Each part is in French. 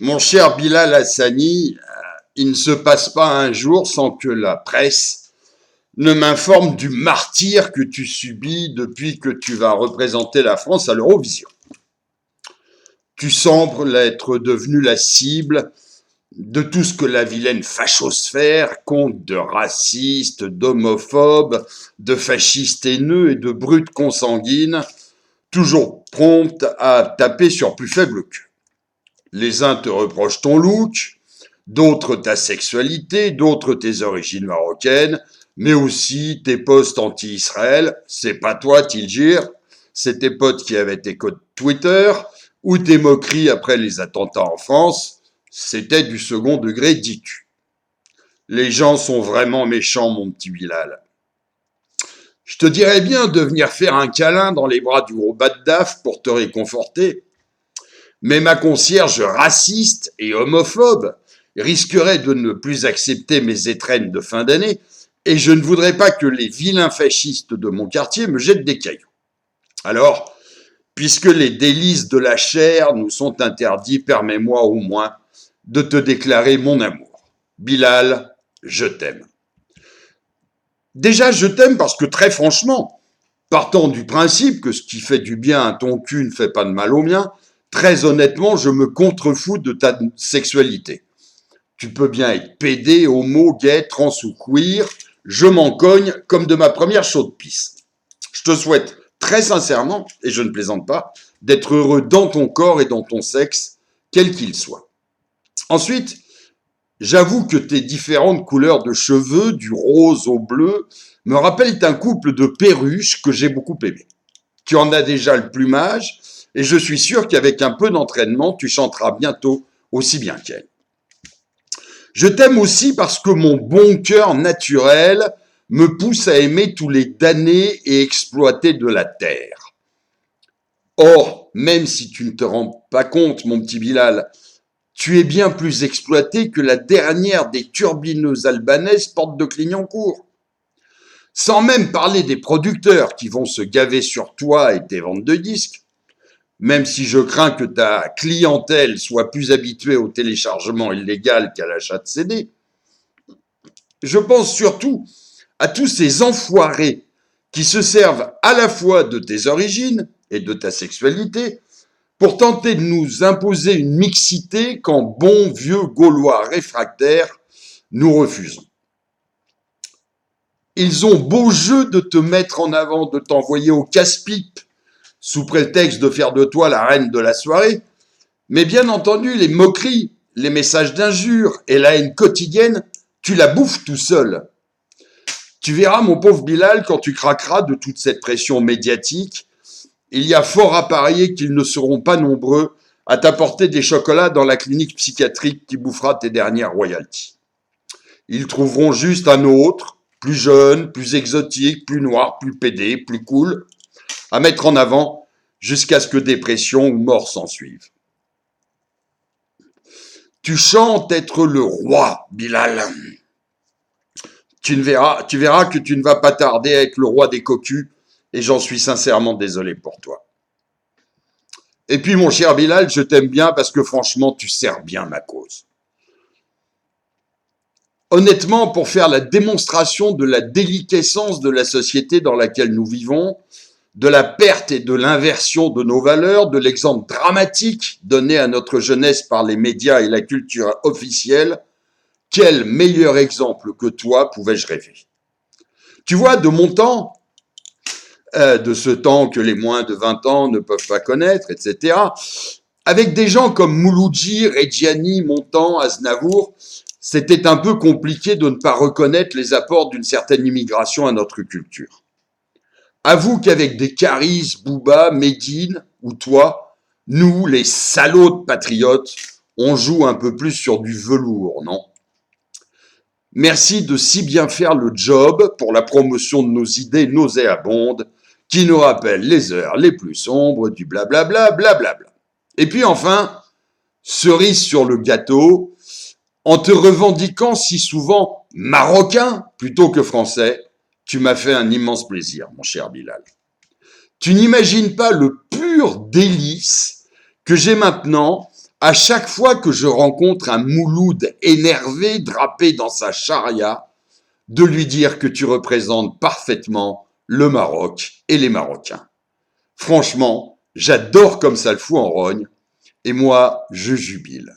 Mon cher Bilal Hassani, il ne se passe pas un jour sans que la presse ne m'informe du martyre que tu subis depuis que tu vas représenter la France à l'Eurovision. Tu sembles être devenu la cible de tout ce que la vilaine fachosphère compte de racistes, d'homophobes, de fascistes haineux et de brutes consanguines, toujours promptes à taper sur plus faible qu'eux. Les uns te reprochent ton look, d'autres ta sexualité, d'autres tes origines marocaines, mais aussi tes posts anti-Israël. C'est pas toi, Tilgir, c'est tes potes qui avaient tes codes Twitter, ou tes moqueries après les attentats en France. C'était du second degré, dis-tu. Les gens sont vraiment méchants, mon petit Bilal. Je te dirais bien de venir faire un câlin dans les bras du gros Baddaf pour te réconforter, mais ma concierge raciste et homophobe risquerait de ne plus accepter mes étrennes de fin d'année, et je ne voudrais pas que les vilains fascistes de mon quartier me jettent des cailloux. Alors, puisque les délices de la chair nous sont interdits, permets-moi au moins de te déclarer mon amour. Bilal, je t'aime. Déjà, je t'aime parce que très franchement, partant du principe que ce qui fait du bien à ton cul ne fait pas de mal au mien, très honnêtement, je me contrefous de ta sexualité. Tu peux bien être pédé, homo, gay, trans ou queer, je m'en cogne comme de ma première chaude pisse. Je te souhaite très sincèrement, et je ne plaisante pas, d'être heureux dans ton corps et dans ton sexe, quel qu'il soit. Ensuite, j'avoue que tes différentes couleurs de cheveux, du rose au bleu, me rappellent un couple de perruches que j'ai beaucoup aimé. Tu en as déjà le plumage, et je suis sûr qu'avec un peu d'entraînement, tu chanteras bientôt aussi bien qu'elle. Je t'aime aussi parce que mon bon cœur naturel me pousse à aimer tous les damnés et exploités de la terre. Or, même si tu ne te rends pas compte, mon petit Bilal, tu es bien plus exploité que la dernière des turbineuses albanaises porte de Clignancourt. Sans même parler des producteurs qui vont se gaver sur toi et tes ventes de disques, même si je crains que ta clientèle soit plus habituée au téléchargement illégal qu'à l'achat de CD. Je pense surtout à tous ces enfoirés qui se servent à la fois de tes origines et de ta sexualité pour tenter de nous imposer une mixité qu'en bons vieux Gaulois réfractaires, nous refusons. Ils ont beau jeu de te mettre en avant, de t'envoyer au casse-pipe, sous prétexte de faire de toi la reine de la soirée, mais bien entendu, les moqueries, les messages d'injures et la haine quotidienne, tu la bouffes tout seul. Tu verras, mon pauvre Bilal, quand tu craqueras de toute cette pression médiatique, il y a fort à parier qu'ils ne seront pas nombreux à t'apporter des chocolats dans la clinique psychiatrique qui bouffera tes dernières royalties. Ils trouveront juste un autre, plus jeune, plus exotique, plus noir, plus pédé, plus cool, à mettre en avant jusqu'à ce que dépression ou mort s'en suivent. Tu chantes être le roi, Bilal. Tu verras que tu ne vas pas tarder à être le roi des cocus, et j'en suis sincèrement désolé pour toi. Et puis, mon cher Bilal, je t'aime bien parce que franchement, tu sers bien ma cause. Honnêtement, pour faire la démonstration de la déliquescence de la société dans laquelle nous vivons, de la perte et de l'inversion de nos valeurs, de l'exemple dramatique donné à notre jeunesse par les médias et la culture officielle, quel meilleur exemple que toi pouvais-je rêver? Tu vois, de mon temps, de ce temps que les moins de 20 ans ne peuvent pas connaître, etc., avec des gens comme Mouloudji, Reggiani, Montand, Aznavour, c'était un peu compliqué de ne pas reconnaître les apports d'une certaine immigration à notre culture. Avoue qu'avec des Caris, Booba, Médine ou toi, nous, les salauds de patriotes, on joue un peu plus sur du velours, non? Merci de si bien faire le job pour la promotion de nos idées nauséabondes qui nous rappellent les heures les plus sombres du blablabla, blablabla. Et puis enfin, cerise sur le gâteau, en te revendiquant si souvent marocain plutôt que français, tu m'as fait un immense plaisir, mon cher Bilal. Tu n'imagines pas le pur délice que j'ai maintenant À chaque fois que je rencontre un Mouloud énervé drapé dans sa charia, de lui dire que tu représentes parfaitement le Maroc et les Marocains. Franchement, j'adore comme ça le fout en rogne, et moi, je jubile.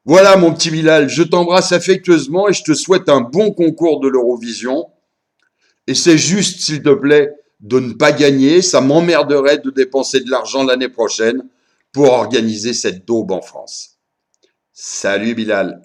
Voilà mon petit Bilal, je t'embrasse affectueusement et je te souhaite un bon concours de l'Eurovision. Et c'est juste, s'il te plaît, de ne pas gagner, ça m'emmerderait de dépenser de l'argent l'année prochaine pour organiser cette daube en France. Salut Bilal.